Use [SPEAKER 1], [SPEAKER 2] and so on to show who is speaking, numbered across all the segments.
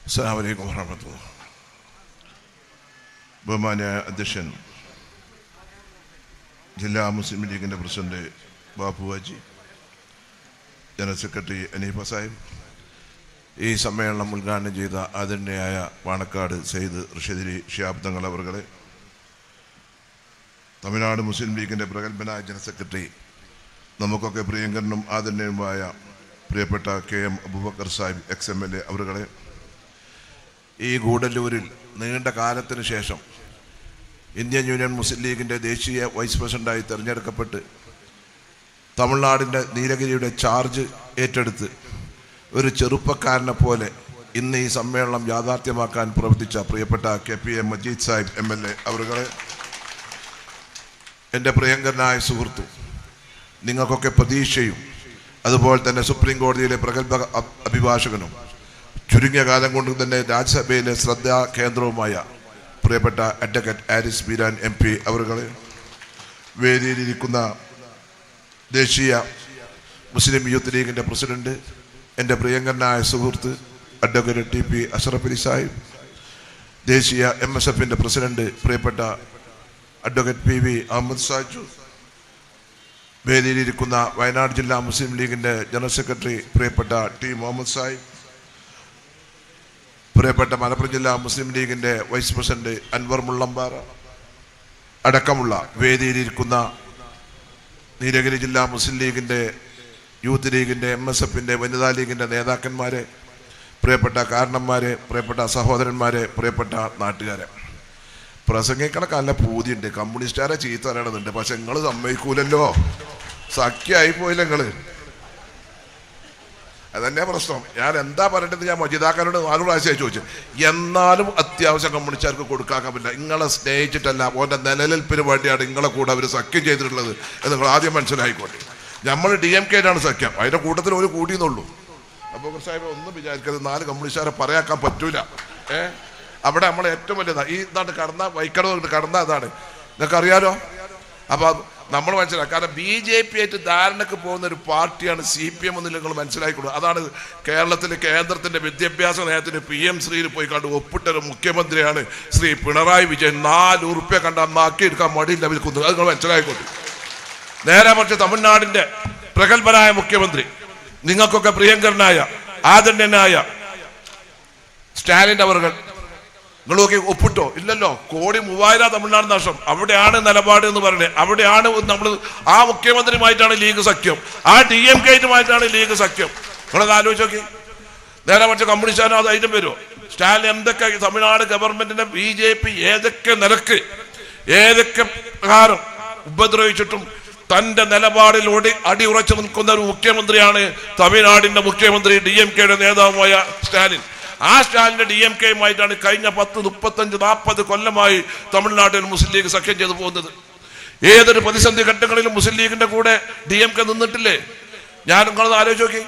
[SPEAKER 1] അസ്സലാമു അലൈക്കും വറഹ്മത്തുള്ളാഹി. ബഹുമാന്യ അധ്യക്ഷൻ ജില്ലാ മുസ്ലിം ലീഗിൻ്റെ president Bappu Haji, general secretary Haneefa Sahib, ഈ സമ്മേളനം ഉദ്ഘാടനം ചെയ്ത ആദരണീയായ പാണക്കാട് സെയ്ദ് റഷീദ് ഷിഹാബ് തങ്ങൾ അവറുകളെ, തമിഴ്നാട് മുസ്ലിം ലീഗിൻ്റെ പ്രഗത്ഭനായ ജനറൽ സെക്രട്ടറി, നമുക്കൊക്കെ പ്രിയങ്കരനും ആദരണീയനുമായ പ്രിയപ്പെട്ട KM അബൂബക്കർ സാഹിബ് XMLA അവറുകളെ, ഈ ഗൂഡല്ലൂരിൽ നീണ്ട കാലത്തിന് ശേഷം ഇന്ത്യൻ യൂണിയൻ മുസ്ലിം ലീഗിൻ്റെ ദേശീയ വൈസ് പ്രസിഡൻ്റായി തിരഞ്ഞെടുക്കപ്പെട്ട് തമിഴ്നാടിൻ്റെ നീലഗിരിയുടെ ചാർജ് ഏറ്റെടുത്ത് ഒരു ചെറുപ്പക്കാരനെ പോലെ ഇന്ന് ഈ സമ്മേളനം യാഥാർത്ഥ്യമാക്കാൻ പ്രവർത്തിച്ച പ്രിയപ്പെട്ട KPM മജീദ് സാഹിബ് MLA അവറുകളെ, എൻ്റെ പ്രിയങ്കരനായ സുഹൃത്തും നിങ്ങൾക്കൊക്കെ പ്രതീക്ഷയും അതുപോലെ തന്നെ സുപ്രീം കോടതിയിലെ പ്രഗത്ഭ അഭിഭാഷകനും ചുരുങ്ങിയ കാലം കൊണ്ട് തന്നെ രാജ്യസഭയിലെ ശ്രദ്ധാ കേന്ദ്രവുമായ പ്രിയപ്പെട്ട അഡ്വക്കേറ്റ് ആരിസ് ബീരാൻ MP അവറുകളെ, വേദിയിലിരിക്കുന്ന ദേശീയ മുസ്ലിം യൂത്ത് ലീഗിൻ്റെ പ്രസിഡന്റ് എൻ്റെ പ്രിയങ്കരനായ സുഹൃത്ത് അഡ്വക്കേറ്റ് TP അഷ്റഫ് അലി സാഹിബ്, ദേശീയ MSFൻ്റെ പ്രസിഡന്റ് പ്രിയപ്പെട്ട അഡ്വക്കേറ്റ് PV അഹമ്മദ് സാജു, വേദിയിലിരിക്കുന്ന വയനാട് ജില്ലാ മുസ്ലിം ലീഗിൻ്റെ ജനറൽ സെക്രട്ടറി പ്രിയപ്പെട്ട T മുഹമ്മദ് സാഹിബ്, പ്രിയപ്പെട്ട മലപ്പുറം ജില്ലാ മുസ്ലിം ലീഗിൻ്റെ വൈസ് പ്രസിഡന്റ് അൻവർ മുള്ളമ്പാറ അടക്കമുള്ള വേദിയിലിരിക്കുന്ന നീലഗിരി ജില്ലാ മുസ്ലിം ലീഗിൻ്റെ യൂത്ത് ലീഗിൻ്റെ MSFൻ്റെ വനിതാ ലീഗിൻ്റെ നേതാക്കന്മാരെ, പ്രിയപ്പെട്ട കാരണന്മാരെ, പ്രിയപ്പെട്ട സഹോദരന്മാരെ, പ്രിയപ്പെട്ട നാട്ടുകാരെ, പ്രസംഗിക്കണക്ക് നല്ല പൂതിയുണ്ട്, കമ്മ്യൂണിസ്റ്റുകാരെ ചീത്ത പറയണമെന്നുണ്ട്, പക്ഷെ നിങ്ങൾ സമ്മതിക്കൂലല്ലോ, സഖ്യമായി പോയില്ല നിങ്ങൾ. അതന്നെ പ്രശ്നം. ഞാൻ എന്താ പറയേണ്ടത് ഞാൻ മജീദാക്കാനോട് 4 പ്രാവശ്യമായി ചോദിച്ചു. എന്നാലും അത്യാവശ്യം കമ്മ്യൂണിസ്റ്റുകാർക്ക് കൊടുക്കാക്കാൻ പറ്റില്ല. നിങ്ങളെ സ്നേഹിച്ചിട്ടല്ല, ഓൻ്റെ നിലനിൽപ്പിന് വേണ്ടിയാണ് നിങ്ങളെ കൂടെ അവർ സഖ്യം ചെയ്തിട്ടുള്ളത് എന്ന് നിങ്ങൾ ആദ്യം മനസ്സിലായിക്കോട്ടെ. നമ്മൾ DMK-യിലാണ് സഖ്യം, അതിൻ്റെ കൂട്ടത്തിൽ ഒരു കൂടിയെന്നുള്ളൂ. അപ്പോൾ സാഹിബ് ഒന്നും വിചാരിക്കരുത് 4 കമ്മ്യൂണിസ്റ്റുകാരെ പറയാക്കാൻ പറ്റൂല. അവിടെ നമ്മളെ ഏറ്റവും വലിയതാണ് ഈ ഇതാണ് കടന്ന വൈക്കട കടന്ന ഇതാണ്, നിങ്ങൾക്കറിയാലോ. അപ്പോൾ നമ്മൾ മനസ്സിലാക്കാം. കാരണം BJP ആയിട്ട് ധാരണക്ക് പോകുന്ന ഒരു പാർട്ടിയാണ് CPM എന്ന് നിങ്ങൾ മനസ്സിലാക്കിക്കൊള്ളു. അതാണ് കേരളത്തിലെ കേന്ദ്രത്തിൻ്റെ വിദ്യാഭ്യാസ നയത്തിന് PM ശ്രീയിൽ പോയി കണ്ട് ഒപ്പിട്ടൊരു മുഖ്യമന്ത്രിയാണ് ശ്രീ പിണറായി വിജയൻ. 4 ഉറുപ്പ്യ കണ്ട് അന്നാക്കിയെടുക്കാൻ മടിയില്ല വിൽക്കുന്നത്, അത് നിങ്ങൾ മനസ്സിലാക്കിക്കൊള്ളു. നേരെ മറിച്ച് തമിഴ്നാടിൻ്റെ പ്രഗത്ഭനായ മുഖ്യമന്ത്രി, നിങ്ങൾക്കൊക്കെ പ്രിയങ്കരനായ ആദരണീയനായ സ്റ്റാലിൻ അവർ, നിങ്ങളൊക്കെ ഒപ്പിട്ടോ? ഇല്ലല്ലോ. 1,30,000 തമിഴ്നാട് നഷ്ടം. അവിടെയാണ് നിലപാട് എന്ന് പറയുന്നത്. അവിടെയാണ് നമ്മൾ ആ മുഖ്യമന്ത്രിയുമായിട്ടാണ് ലീഗ് സഖ്യം, ആ DMK-യുമായിട്ടാണ് ലീഗ് സഖ്യം. നിങ്ങളത് ആലോചിച്ച് നോക്കി. നേരെ മറിച്ച് കമ്മ്യൂണിസ്റ്റാനോ അത് അതിനും വരുമോ? സ്റ്റാലിൻ എന്തൊക്കെ തമിഴ്നാട് ഗവൺമെന്റിന്റെ BJP ഏതൊക്കെ നിലക്ക് ഏതൊക്കെ പ്രകാരം ഉപദ്രവിച്ചിട്ടും തൻ്റെ നിലപാടിൽ അടിയുറച്ചു നിൽക്കുന്ന ഒരു മുഖ്യമന്ത്രിയാണ് തമിഴ്നാടിന്റെ മുഖ്യമന്ത്രി, DMK-യുടെ നേതാവുമായ സ്റ്റാലിൻ. ആ സ്റ്റാലിൻ്റെ DMK-യുമായിട്ടാണ് കഴിഞ്ഞ 10, 35, 40 കൊല്ലമായി തമിഴ്നാട്ടിൽ മുസ്ലിം ലീഗ് സഖ്യം ചെയ്തു പോകുന്നത്. ഏതൊരു പ്രതിസന്ധി ഘട്ടങ്ങളിലും മുസ്ലിം ലീഗിന്റെ കൂടെ DMK നിന്നിട്ടില്ലേ? ഞാൻ നിങ്ങളത് ആലോചിച്ച് നോക്കി.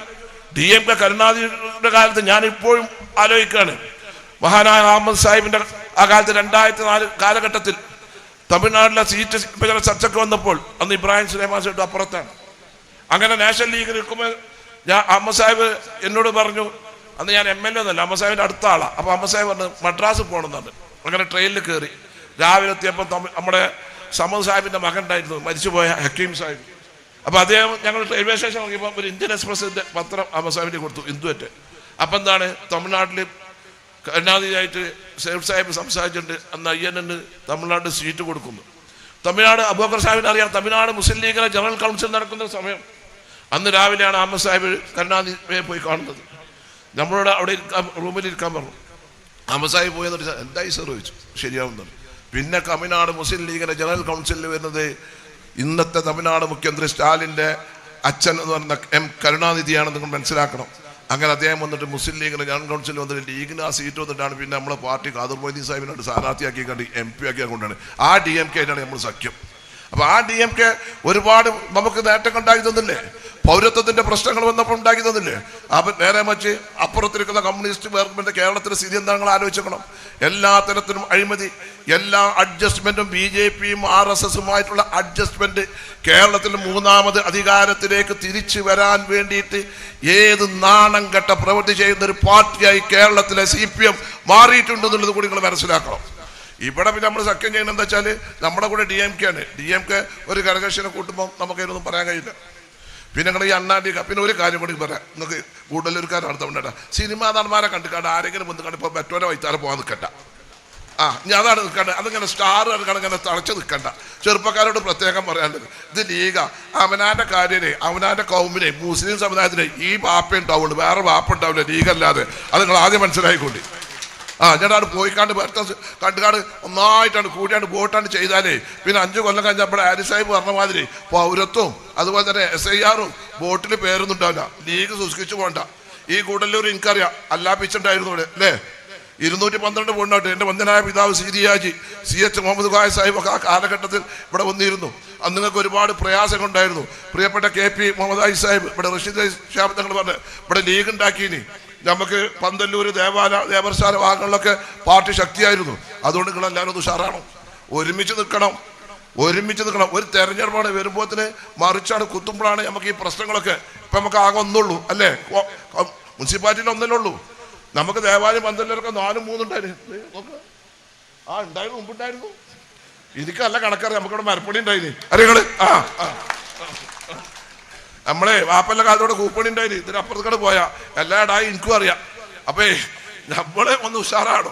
[SPEAKER 1] DMK കരുണാനിധിയുടെ കാലത്ത് ഞാൻ ഇപ്പോഴും ആലോചിക്കുകയാണ്. മഹാനായ അഹമ്മദ് സാഹിബിന്റെ ആ കാലത്ത് 2004 കാലഘട്ടത്തിൽ തമിഴ്നാട്ടിലെ സീറ്റ് ചർച്ചയ്ക്ക് വന്നപ്പോൾ അന്ന് ഇബ്രാഹിം സുലൈമാൻ സേട്ട് അപ്പുറത്താണ്. അങ്ങനെ നാഷണൽ ലീഗ് നിൽക്കുമ്പോൾ അഹമ്മദ് സാഹിബ് എന്നോട് പറഞ്ഞു, അന്ന് ഞാൻ MLA ഒന്നല്ല, അഹമ്മദ് സാഹിബിൻ്റെ അടുത്ത ആളാണ്. അപ്പോൾ അഹമ്മദ് സാഹിബ് പറഞ്ഞു മദ്രാസ് പോകണമെന്നുണ്ട്. അങ്ങനെ ട്രെയിനിൽ കയറി രാവിലെ എത്തിയപ്പോൾ നമ്മുടെ സമദ് സാഹിബിൻ്റെ മകൻ ഉണ്ടായിരുന്നു, മരിച്ചുപോയ ഹക്കീം സാഹിബ്. അപ്പോൾ അദ്ദേഹം ഞങ്ങൾ റെയിൽവേ സ്റ്റേഷൻ നോക്കിയപ്പോൾ ഒരു ഇന്ത്യൻ എക്സ്പ്രസിൻ്റെ പത്രം അഹമ്മദ് സാഹിബിന് കൊടുത്തു, ഹിന്ദുവറ്റ്. അപ്പം എന്താണ് തമിഴ്നാട്ടിൽ കരുണാനിധിയായിട്ട് സേഫ് സാഹിബ് സംസാരിച്ചിട്ടുണ്ട്, അന്ന് INN തമിഴ്നാട്ടിൽ സീറ്റ് കൊടുക്കുന്നു. തമിഴ്നാട് അബൂബക്കർ സാഹിബിനെ അറിയാം, തമിഴ്നാട് മുസ്ലിം ലീഗിലെ ജനറൽ കൗൺസിൽ നടക്കുന്ന സമയം അന്ന് രാവിലെയാണ് അഹമ്മദ് സാഹിബ് കരുണാനിധിയെ പോയി കാണുന്നത്. നമ്മളോട് അവിടെ റൂമിൽ ഇരിക്കാൻ പറഞ്ഞു. അഹമ്മദ് സാഹിബ് പോയെന്ന് വെച്ചാൽ എന്തായി സർ ചോദിച്ചു, ശരിയാവുന്നുണ്ട്. പിന്നെ തമിഴ്നാട് മുസ്ലിം ലീഗിൻ്റെ ജനറൽ കൗൺസിലിൽ വരുന്നത് ഇന്നത്തെ തമിഴ്നാട് മുഖ്യമന്ത്രി സ്റ്റാലിൻ്റെ അച്ഛൻ എന്ന് പറഞ്ഞ M കരുണാനിധിയാണ്, നിങ്ങൾ മനസ്സിലാക്കണം. അങ്ങനെ അദ്ദേഹം വന്നിട്ട് മുസ്ലിം ലീഗിൻ്റെ ജനറൽ കൗൺസിലിൽ വന്നിട്ട് ലീഗിന് ആ സീറ്റ് വന്നിട്ടാണ് പിന്നെ നമ്മളെ പാർട്ടി ഖാദർ മൊയ്തീൻ സാഹിബിനോട് സ്ഥാനാർത്ഥിയാക്കി കണ്ട് MP ആക്കിയാൽ കൊണ്ടാണ് ആ DMK-യിലാണ് നമ്മൾ സഖ്യം. അപ്പോൾ ആ DMK ഒരുപാട് നമുക്ക് നേട്ടം ഉണ്ടാക്കി തന്നില്ലേ? പൗരത്വത്തിന്റെ പ്രശ്നങ്ങൾ വന്നപ്പോൾ ഉണ്ടാക്കി തന്നില്ലേ? അപ്പം നേരെ മറിച്ച് അപ്പുറത്തിരിക്കുന്ന കമ്മ്യൂണിസ്റ്റ് ഗവൺമെന്റ് കേരളത്തിലെ സ്ഥിതി എന്താ നിങ്ങൾ ആലോചിക്കണം. എല്ലാ തരത്തിലും അഴിമതി, എല്ലാ അഡ്ജസ്റ്റ്മെന്റും BJPയും RSSുമായിട്ടുള്ള അഡ്ജസ്റ്റ്മെന്റ് കേരളത്തിൽ മൂന്നാമത് അധികാരത്തിലേക്ക് തിരിച്ചു വരാൻ വേണ്ടിയിട്ട് ഏത് നാണം കെട്ട പ്രവൃത്തി ചെയ്യുന്ന ഒരു പാർട്ടിയായി കേരളത്തിലെ CPM മാറിയിട്ടുണ്ടെന്നുള്ളത് കൂടി നിങ്ങൾ മനസ്സിലാക്കണം. ഇവിടെ പിന്നെ നമ്മൾ സഖ്യം ചെയ്യുന്നത് എന്താ വെച്ചാൽ നമ്മുടെ കൂടെ DMK ആണ്. DMK ഒരു കരകർശനെ കൂട്ടുമ്പോൾ നമുക്ക് അതിനൊന്നും പറയാൻ കഴിയില്ല. പിന്നെ നിങ്ങൾ ഈ അണ്ണാടി പിന്നെ ഒരു കാര്യം കൂടി പറയാം. നിങ്ങൾക്ക് കൂടുതലൊരു കാര്യം നടത്തുന്നുണ്ട, സിനിമാ നടന്മാരെ കണ്ടിക്കാണ്ട് ആരെങ്കിലും വന്ന് കണ്ട് ഇപ്പോൾ മറ്റോരെ വൈത്താറെ പോകാൻ നിൽക്കണ്ട. ഇനി അതാണ് നിൽക്കേണ്ടത്. അതിങ്ങനെ സ്റ്റാർ ഇങ്ങനെ തളച്ച് നിൽക്കണ്ട. ചെറുപ്പക്കാരോട് പ്രത്യേകം പറയാനുള്ളത്, ഇത് ലീഗാ. അവനാൻ്റെ കാര്യനെ അവനാൻ്റെ കൗമിനെ മുസ്ലിം സമുദായത്തിനെ ഈ വാപ്പ ഉണ്ടാവുള്ളൂ, വേറെ വാപ്പ ഉണ്ടാവില്ല ലീഗല്ലാതെ. അത് നിങ്ങൾ ആദ്യം മനസ്സിലായിക്കൊണ്ട് ഞാനവിടെ പോയിക്കാണ്ട് കണ്ടുകാട് ഒന്നായിട്ടാണ് കൂടിയാണ്ട് വോട്ടാണ് ചെയ്താലേ പിന്നെ 5 കൊല്ലം കഴിഞ്ഞപ്പോൾ ആരി സാഹിബ് പറഞ്ഞ മാതിരി പൗരത്വവും അതുപോലെ തന്നെ SIRഉം വോട്ടിൽ പേരൊന്നും ഉണ്ടാവില്ല. ലീഗ് സൂക്ഷിച്ചു പോകണ്ട. ഈ കൂടല്ലൂർ എനിക്കറിയാം അല്ലാപ്പിച്ചുണ്ടായിരുന്നു ഇവിടെ അല്ലേ. 212 വോട്ടിനായിട്ട് എൻ്റെ വന്ദനായ പിതാവ് CH മുഹമ്മദ് ഖായ സാഹിബ് ഒക്കെ ആ കാലഘട്ടത്തിൽ ഇവിടെ വന്നിരുന്നു. അന്ന് നിങ്ങൾക്ക് ഒരുപാട് പ്രയാസങ്ങളുണ്ടായിരുന്നു. പ്രിയപ്പെട്ട KP മുഹമ്മദ് ഖായ സാഹിബ് ഇവിടെ റഷീദ് ഷാബ് തങ്ങൾ പറഞ്ഞ് ഇവിടെ ലീഗ് ഉണ്ടാക്കിയിനി. നമുക്ക് പന്തല്ലൂര് ദേവർശാല ഭാഗങ്ങളിലൊക്കെ പാർട്ടി ശക്തിയായിരുന്നു. അതുകൊണ്ട് നിങ്ങളെല്ലാവരും ഒന്ന് ഉഷാറാണോ, ഒരുമിച്ച് നിൽക്കണം. ഒരു തെരഞ്ഞെടുപ്പാണ് വരുമ്പോഴത്തിന് മറിച്ചാണ് കുത്തുമ്പോഴാണ് നമുക്ക് ഈ പ്രശ്നങ്ങളൊക്കെ. ഇപ്പം നമുക്ക് ആകെ ഒന്നുള്ളൂ അല്ലേ, മുനിസിപ്പാലിറ്റിയിൽ ഒന്നല്ലേ ഉള്ളൂ. നമുക്ക് ദേവാലയം പന്തല്ലൂരൊക്കെ 4, 3 ഉണ്ടായിരുന്നു. ഉണ്ടായിരുന്നു, മുമ്പുണ്ടായിരുന്നു. എനിക്ക് നല്ല കണക്കറിയാം. നമുക്കിവിടെ മരപ്പണി ഉണ്ടായിന് അറിയങ്ങള്. നമ്മളെ വാപ്പല്ല കാലത്തോടെ കൂപ്പണി ഉണ്ടായിന്. ഇതിനപ്പുറത്തേക്കോട് പോയാ എല്ലായിടായി എനിക്കും അറിയാം. അപ്പേ നമ്മള് ഒന്ന് ഉഷാറാണോ.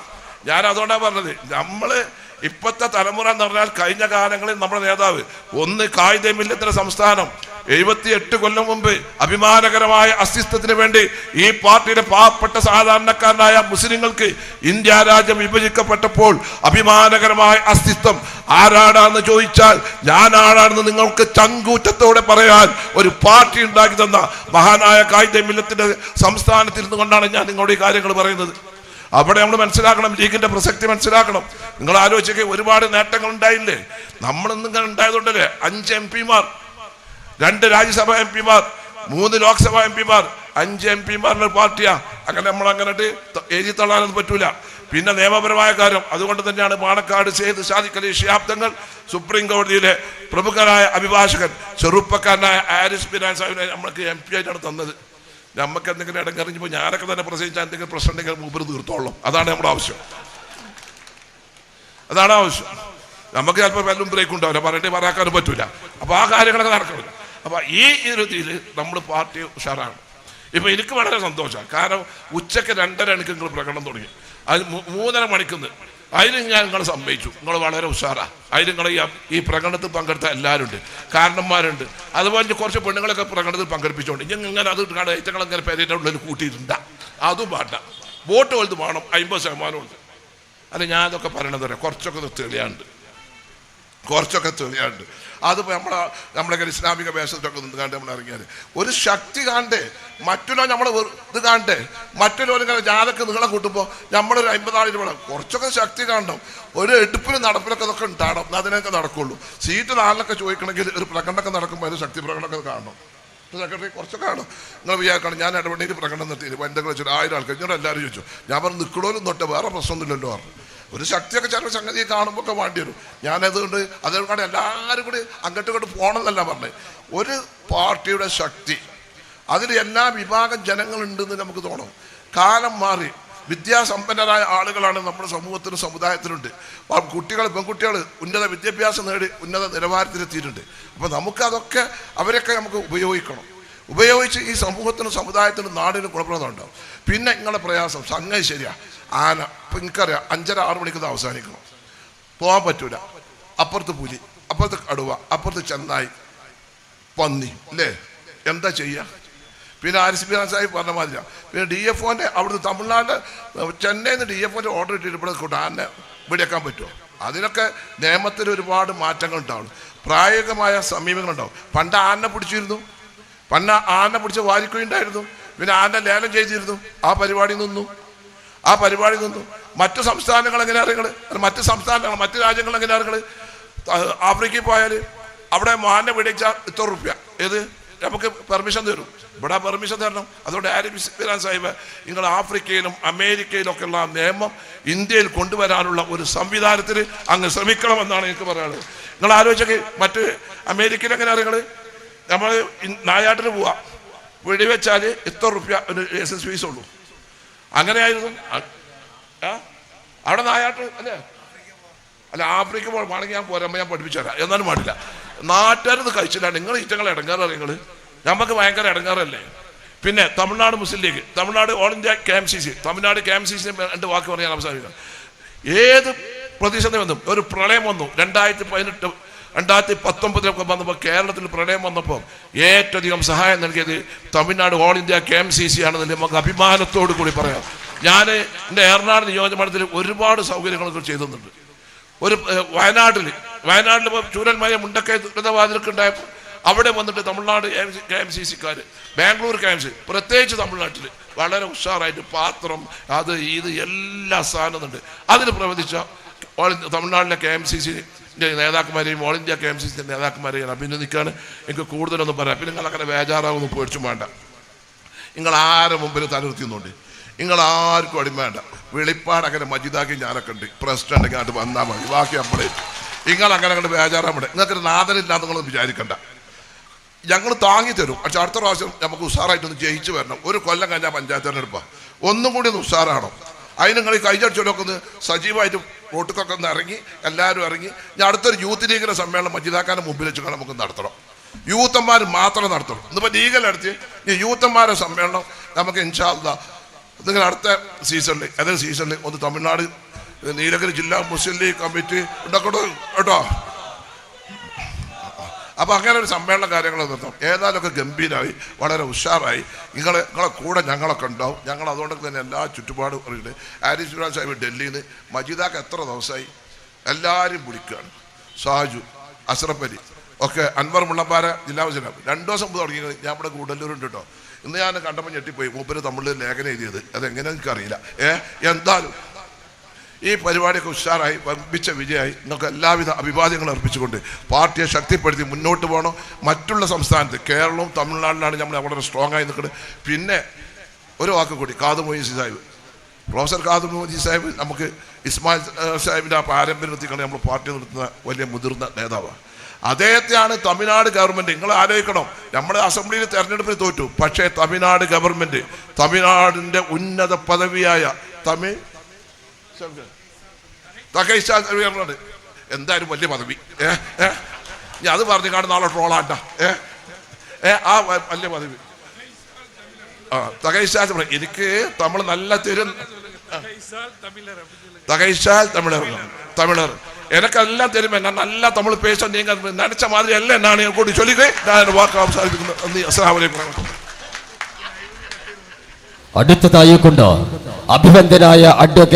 [SPEAKER 1] ഞാൻ അതുകൊണ്ടാണ് പറഞ്ഞത്, നമ്മള് ഇപ്പോഴത്തെ തലമുറ എന്ന് പറഞ്ഞാൽ കഴിഞ്ഞ കാലങ്ങളിൽ നമ്മുടെ നേതാവ് ഒന്ന് കായിക മില്ലത്തിന്റെ സംസ്ഥാനം 78 കൊല്ലം മുമ്പ് അഭിമാനകരമായ അസ്തിത്വത്തിന് വേണ്ടി ഈ പാർട്ടിയുടെ പാവപ്പെട്ട സാധാരണക്കാരനായ മുസ്ലിങ്ങൾക്ക് ഇന്ത്യ രാജ്യം വിഭജിക്കപ്പെട്ടപ്പോൾ അഭിമാനകരമായ അസ്തിത്വം ആരാടാന്ന് ചോദിച്ചാൽ ഞാനാണെന്ന് നിങ്ങൾക്ക് ചങ്കൂറ്റത്തോടെ പറയാൻ ഒരു പാർട്ടി ഉണ്ടാക്കി തന്ന മഹാനായ കായിക മില്ലത്തിന്റെ സംസ്ഥാനത്തിരുന്നു കൊണ്ടാണ് ഞാൻ നിങ്ങളുടെ ഈ കാര്യങ്ങൾ പറയുന്നത്. അവിടെ നമ്മൾ മനസ്സിലാക്കണം, ലീഗിന്റെ പ്രസക്തി മനസ്സിലാക്കണം. നിങ്ങൾ ആലോചിക്കുക, ഒരുപാട് നേട്ടങ്ങൾ ഉണ്ടായില്ലേ. നമ്മളിന്നിങ്ങനെ ഉണ്ടായതുകൊണ്ടല്ലേ 5 MP-മാർ, 2 രാജ്യസഭാ MP-മാർ, 3 ലോക്സഭാ MP-മാർ, 5 MP-മാരുടെ പാർട്ടിയാ. അങ്ങനെ നമ്മൾ അങ്ങനെ എഴുതി തള്ളാനൊന്നും പറ്റൂല. പിന്നെ നിയമപരമായ കാര്യം, അതുകൊണ്ട് തന്നെയാണ് പാണക്കാട് സെയ്ദ് സാദിഖ് അലി ശിഹാബ് തങ്ങൾ സുപ്രീം കോടതിയിലെ പ്രമുഖനായ അഭിഭാഷകൻ ചെറുപ്പക്കാരനായ ആരിസ് ബിൻ സാഹിബിനെ നമ്മൾക്ക് MP ആയിട്ടാണ് തന്നത്. നമുക്ക് എന്തെങ്കിലും ഇടങ്ങറിഞ്ഞപ്പോൾ ഞാനൊക്കെ തന്നെ പ്രസംഗിച്ചാൽ എന്തെങ്കിലും പ്രശ്നം ഉണ്ടെങ്കിൽ മൂപ്പര് തീർത്തോളം. അതാണ് നമ്മുടെ ആവശ്യം. നമുക്ക് ചിലപ്പോൾ വല്ലതും ബ്രേക്ക് ഉണ്ടാവില്ല, പറഞ്ഞിട്ട് പറയാക്കാനും പറ്റൂല. അപ്പോൾ ആ കാര്യങ്ങളൊക്കെ നടക്കണം. അപ്പോൾ ഈ രീതിയിൽ നമ്മൾ പാർട്ടി ഉഷാറാണ്. ഇപ്പം എനിക്ക് വളരെ സന്തോഷമാണ്. കാരണം ഉച്ചയ്ക്ക് 2:30 മണിക്ക് നിങ്ങൾ പ്രകടനം തുടങ്ങി. അത് 3:30 മണിക്കുന്ന് അതിന് ഞാൻ നിങ്ങൾ സമ്മതിച്ചു. നിങ്ങൾ വളരെ ഉഷാറാണ്. അതിന് നിങ്ങൾ ഈ പ്രകടനത്തിൽ പങ്കെടുത്ത എല്ലാവരും ഉണ്ട്, കാരണന്മാരുണ്ട്. അതുപോലെ കുറച്ച് പെണ്ണുങ്ങളൊക്കെ പ്രകടനത്തിൽ പങ്കെടുപ്പിച്ചുകൊണ്ട് ഇങ്ങനെ അത് ഐറ്റങ്ങളിങ്ങനെ പേരേൻ്റെ ഉള്ളിൽ കൂട്ടിയിട്ടുണ്ട്. അതും വേണ്ട, വോട്ട് വലുത് വേണം, 50% ഉണ്ട്. അല്ല ഞാൻ അതൊക്കെ പറയണത് പറയാം, കുറച്ചൊക്കെ തെളിയാണ്ട് അതിപ്പോൾ നമ്മളൊക്കെ ഇസ്ലാമിക വേഷത്തിലൊക്കെ നിന്ന് കണ്ട് നമ്മൾ ഇറങ്ങിയാൽ ഒരു ശക്തി കാണണ്ടേ, മറ്റുള്ള നമ്മൾ ഇത് കാണണ്ടേ. മറ്റുള്ളവരിങ്ങനെ ജാതക്ക് നീളം കൂട്ടുമ്പോൾ നമ്മളൊരു 50 ആളിന് വേണം, കുറച്ചൊക്കെ ശക്തി കാണണം. ഒരു എടുപ്പിനും നടപ്പിലൊക്കെ അതൊക്കെ ഉണ്ടാകണം, അതിനൊക്കെ നടക്കുള്ളൂ. സീറ്റ് 4 ചോദിക്കണമെങ്കിൽ ഒരു പ്രകടനമൊക്കെ നടക്കുമ്പോൾ അതിന് ശക്തി പ്രകടനമൊക്കെ കാണണം. സെക്രട്ടറി കുറച്ചൊക്കെ കാണും. നിങ്ങൾ വിചാരിക്കണം ഞാൻ ഇടപെടലിൽ പ്രകടനം നിർത്തിയില്ല, എന്തെങ്കിലും വെച്ചിട്ട് 1000 ആൾക്കാർ ഇങ്ങോട്ട് എല്ലാവരും ചോദിച്ചു. ഞാൻ പറഞ്ഞു നിൽക്കണോലും തൊട്ട് വേറെ പ്രശ്നമൊന്നുമില്ലല്ലോ പറഞ്ഞു. ഒരു ശക്തിയൊക്കെ ചില സംഗതി കാണുമ്പോൾ ഒക്കെ വേണ്ടി വരും. ഞാനതുകൊണ്ട് അതുകൊണ്ട് എല്ലാവരും കൂടി അങ്ങോട്ടും ഇങ്ങോട്ട് പോകണമെന്നല്ല പറഞ്ഞത്. ഒരു പാർട്ടിയുടെ ശക്തി അതിൽ എല്ലാ വിഭാഗം ജനങ്ങളുണ്ടെന്ന് നമുക്ക് തോന്നും. കാലം മാറി, വിദ്യാസമ്പന്നരായ ആളുകളാണ് നമ്മുടെ സമൂഹത്തിനും സമുദായത്തിനുണ്ട്. പെൺകുട്ടികൾ ഉന്നത വിദ്യാഭ്യാസം നേടി ഉന്നത നിലവാരത്തിലെത്തിയിട്ടുണ്ട്. അപ്പോൾ നമുക്കതൊക്കെ അവരൊക്കെ നമുക്ക് ഉപയോഗിച്ച് ഈ സമൂഹത്തിനും സമുദായത്തിനും നാടിനും ഗുണപ്രദമുണ്ടാവും. പിന്നെ നിങ്ങളുടെ പ്രയാസം സംഗതി ശരിയാ. ആന ഇപ്പം എനിക്കറിയാം 5:30-6 മണിക്ക് അവസാനിക്കണം, പോകാൻ പറ്റൂല. അപ്പുറത്ത് പുലി, അപ്പുറത്ത് കടുവ, അപ്പുറത്ത് ചെന്നായി, പന്നി അല്ലേ, എന്താ ചെയ്യുക? പിന്നെ ആരിസ് ബിൻ സാഹിബ് പറഞ്ഞ മാതിരി പിന്നെ DFOൻ്റെ അവിടുന്ന് തമിഴ്നാട് ചെന്നൈയിൽ നിന്ന് DFOൻ്റെ ഓർഡർ ഇട്ടിട്ട് ഇവിടെ കൂട്ടാൻ ആനെ വെടിവെക്കാൻ പറ്റുമോ? അതിനൊക്കെ നിയമത്തിൽ ഒരുപാട് മാറ്റങ്ങൾ ഉണ്ടാവും, പ്രായോഗികമായ സമീപനങ്ങളുണ്ടാവും. പണ്ട് ആനെ പിടിച്ചിരുന്നു, ആന പിടിച്ച വാരിക്കുണ്ടായിരുന്നു, പിന്നെ ആന ലേലം ചെയ്തിരുന്നു. ആ പരിപാടി നിന്നു. മറ്റു സംസ്ഥാനങ്ങൾ എങ്ങനെ അറിയങ്ങൾ, മറ്റു രാജ്യങ്ങൾ എങ്ങനെ അറിയങ്ങൾ? ആഫ്രിക്കയിൽ പോയാൽ അവിടെ ആന പിടിച്ചാൽ 100 രൂപ, ഏത് നമുക്ക് പെർമിഷൻ തരും. ഇവിടെ പെർമിഷൻ തരണം. അതുകൊണ്ട് ആരിഫ് ഇസ്മായിൽ സാഹിബ്, നിങ്ങൾ ആഫ്രിക്കയിലും അമേരിക്കയിലും ഒക്കെ ഉള്ള നിയമം ഇന്ത്യയിൽ കൊണ്ടുവരാനുള്ള ഒരു സംവിധാനത്തിന് അങ്ങ് ശ്രമിക്കണമെന്നാണ് എനിക്ക് പറയാനുള്ളത്. നിങ്ങൾ ആലോചിച്ചൊക്കെ മറ്റ് അമേരിക്കയിൽ എങ്ങനെ അറിയങ്ങൾ, നമ്മൾ നായാട്ടിന് പോവാം, വെടിവെച്ചാൽ എത്ര റുപ്യ ഒരു ലൈസൻസ് ഫീസ് ഉള്ളൂ. അങ്ങനെയായിരുന്നു അവിടെ നായാട്ട് അല്ലേ? അല്ല, ആഫ്രിക്ക വേണമെങ്കിൽ ഞാൻ പോരുമ്പോൾ ഞാൻ പഠിപ്പിച്ചു തരാം, എന്നാലും പാടില്ല. നാട്ടുകാരത് കഴിച്ചില്ല. നിങ്ങൾ ഈറ്റങ്ങളെ ഇടങ്ങാറ, നിങ്ങൾ നമുക്ക് ഭയങ്കര ഇടങ്ങാറല്ലേ. പിന്നെ Tamil Nadu Muslim League, Tamil Nadu all India KMCC, Tamil Nadu KMCC 2 വാക്ക് പറയാൻ അവസാനിക്കാം. ഏത് പ്രതിസന്ധി വന്നു, ഒരു പ്രളയം വന്നു 2018 2019 വന്നപ്പോൾ, കേരളത്തിൽ പ്രളയം വന്നപ്പോൾ ഏറ്റവും അധികം സഹായം നൽകിയത് തമിഴ്നാട് ഓൾ ഇന്ത്യ KMCC ആണെന്ന് നമുക്ക് അഭിമാനത്തോടു കൂടി പറയാം. ഞാൻ എൻ്റെ എറണാട് നിയോജകമണ്ഡലത്തിൽ ഒരുപാട് സൗകര്യങ്ങളൊക്കെ ചെയ്തിട്ടുണ്ട്. ഒരു വയനാട്ടിൽ ഇപ്പോൾ ചൂരൽമല മുണ്ടക്കൈ ദുരിതബാധിതർക്ക് ഉണ്ടായപ്പോൾ അവിടെ വന്നിട്ട് തമിഴ്നാട് KMCC-ക്കാർ, ബാംഗ്ലൂർ KMCC, പ്രത്യേകിച്ച് തമിഴ്നാട്ടിൽ വളരെ ഉഷാറായിട്ട് പാത്രം അത് ഇത് എല്ലാ സാധനമുണ്ട്. അതിന് പ്രവർത്തിച്ച തമിഴ്നാട്ടിലെ KMCC നേതാക്കന്മാരെയും ഓൾ ഇന്ത്യ KMCC നേതാക്കന്മാരെയും ഞാൻ അഭിനന്ദിക്കുകയാണ്. എനിക്ക് കൂടുതലൊന്നും പറയാം. പിന്നെ നിങ്ങൾ അങ്ങനെ ബേജാറാവൊന്നും പേടിച്ചും വേണ്ട. നിങ്ങൾ ആരെ മുമ്പിൽ തലനിർത്തിയുന്നുണ്ട്, നിങ്ങൾ ആർക്കും അടിമ വേണ്ട. വെളിപ്പാട് അങ്ങനെ മജിദാക്കി ഞാനൊക്കെ ഉണ്ട്, പ്രസിഡന്റ് അങ്ങോട്ട് വന്നാൽ മതി, ബാക്കി നമ്മളെ നിങ്ങൾ അങ്ങനെ അങ്ങോട്ട് ബേജാറാൻ വേണ്ട. നിങ്ങൾക്കൊരു നാഥനില്ലാതെ നിങ്ങളൊന്നും വിചാരിക്കണ്ട. ഞങ്ങൾ താങ്ങി തരും. പക്ഷെ അടുത്ത പ്രാവശ്യം നമുക്ക് ഉഷാറായിട്ടൊന്ന് ജയിച്ചു വരണം. ഒരു കൊല്ലം കഴിഞ്ഞാൽ പഞ്ചായത്ത് തെരഞ്ഞെടുപ്പാണ്, ഒന്നും കൂടി ഒന്ന് ഉഷാറാണോ. അതിന് നിങ്ങൾ ഈ കഴിഞ്ഞടിച്ചോലൊക്കെ ഒന്ന് സജീവമായിട്ട് വോട്ടുക്കൊക്കെ ഒന്ന് ഇറങ്ങി, എല്ലാവരും ഇറങ്ങി. ഞാൻ അടുത്തൊരു യൂത്ത് ലീഗിൻ്റെ സമ്മേളനം മജിദാക്കാൻ്റെ മുമ്പിൽ വെച്ച് നമുക്ക് നടത്തണം. യൂത്തന്മാർ മാത്രം നടത്തണം. ഇന്നിപ്പോൾ ലീഗിലടുത്ത് ഈ യൂത്തന്മാരുടെ സമ്മേളനം നമുക്ക് ഇൻഷാ അല്ലാഹ് നിങ്ങൾ അടുത്ത സീസണിൽ, ഏതൊരു സീസണിൽ ഒന്ന് തമിഴ്നാട് നീലഗിരി ജില്ലാ മുസ്ലിം ലീഗ് കമ്മിറ്റി ഉണ്ടാക്കട്ടോ കേട്ടോ. അപ്പോൾ അങ്ങനെ ഒരു സമ്മേളന കാര്യങ്ങൾ നിർത്തും. ഏതായാലൊക്കെ ഗംഭീരമായി, വളരെ ഉഷാറായി. നിങ്ങളെ കൂടെ ഞങ്ങളൊക്കെ ഉണ്ടാവും. ഞങ്ങൾ അതുകൊണ്ടൊക്കെ തന്നെ എല്ലാ ചുറ്റുപാടും അറിയുന്നത്. ആരിഫ് ഇസ്മായിൽ സാഹിബ് ഡൽഹിയിൽ നിന്ന് മജീദാക്ക് എത്ര ദിവസമായി എല്ലാവരും വിളിക്കുകയാണ്. ഷാജു, അഷ്റഫ് അലി ഒക്കെ, അൻവർ മുള്ളപ്പാറ ജില്ലാ പ്രസിഡന്റ് 2 ദിവസം മുമ്പ് തുടങ്ങി. ഞാൻ ഇവിടെ കൂടല്ലൂരുണ്ട് കേട്ടോ. ഇന്ന് ഞാൻ കണ്ടപ്പോൾ ഞെട്ടിപ്പോയി. മൂപ്പര് തമിഴിൽ ലേഖനം എഴുതിയത്, അതെങ്ങനെ എനിക്കറിയില്ല. എന്തായാലും ഈ പരിപാടിയൊക്കെ ഉഷാറായി, വമ്പിച്ച വിജയമായി. നിങ്ങൾക്ക് എല്ലാവിധ അഭിവാദ്യങ്ങളും അർപ്പിച്ചുകൊണ്ട് പാർട്ടിയെ ശക്തിപ്പെടുത്തി മുന്നോട്ട് പോകണം. മറ്റുള്ള സംസ്ഥാനത്ത്, കേരളവും തമിഴ്നാട്ടിലാണ് നമ്മൾ വളരെ സ്ട്രോങ് ആയി നിൽക്കുന്നത്. പിന്നെ ഒരു വാക്ക് കൂടി, കാദർ മൊയ്സി സാഹിബ്, പ്രൊഫസർ കാദർ മൊയ്സി സാഹിബ് നമുക്ക് ഇസ്മായിൽ സാഹിബിൻ്റെ ആ പാരമ്പര്യം നിർത്തിക്കൊണ്ട് നമ്മൾ പാർട്ടി നിർത്തുന്ന വലിയ മുതിർന്ന നേതാവാണ്. അദ്ദേഹത്തെയാണ് തമിഴ്നാട് ഗവൺമെൻറ്, നിങ്ങൾ ആലോചിക്കണം, നമ്മുടെ അസംബ്ലിയിൽ തെരഞ്ഞെടുപ്പിന് തോറ്റു, പക്ഷേ തമിഴ്നാട് ഗവൺമെൻറ്, തമിഴ്നാടിൻ്റെ ഉന്നത പദവിയായ എന്തായാലും വലിയ പദവി, ഞാൻ അത് പറഞ്ഞു കാണുന്ന നാളെ ട്രോളാണ്ട, ആ വലിയ പദവി തകൈശാൽ. എനിക്ക് തമിഴ് നല്ല തകൈശാൽ തമിഴർ എനിക്കെല്ലാം തരുമ്പോ ഞാൻ നല്ല തമിഴ് പേശ നീங்க നടിച്ച മാതിരി അല്ല എന്നാണ് ഞാൻ കൂടി ചൊല്ലുകയും ഞാൻ വാക്ക് അവസാനിപ്പിക്കുന്നു. നന്ദി, അസ്സലാമു അലൈക്കും.
[SPEAKER 2] അടുത്തതായി കൊണ്ട് അഭിനന്ദനായ അഡ്വക്കേറ്റ്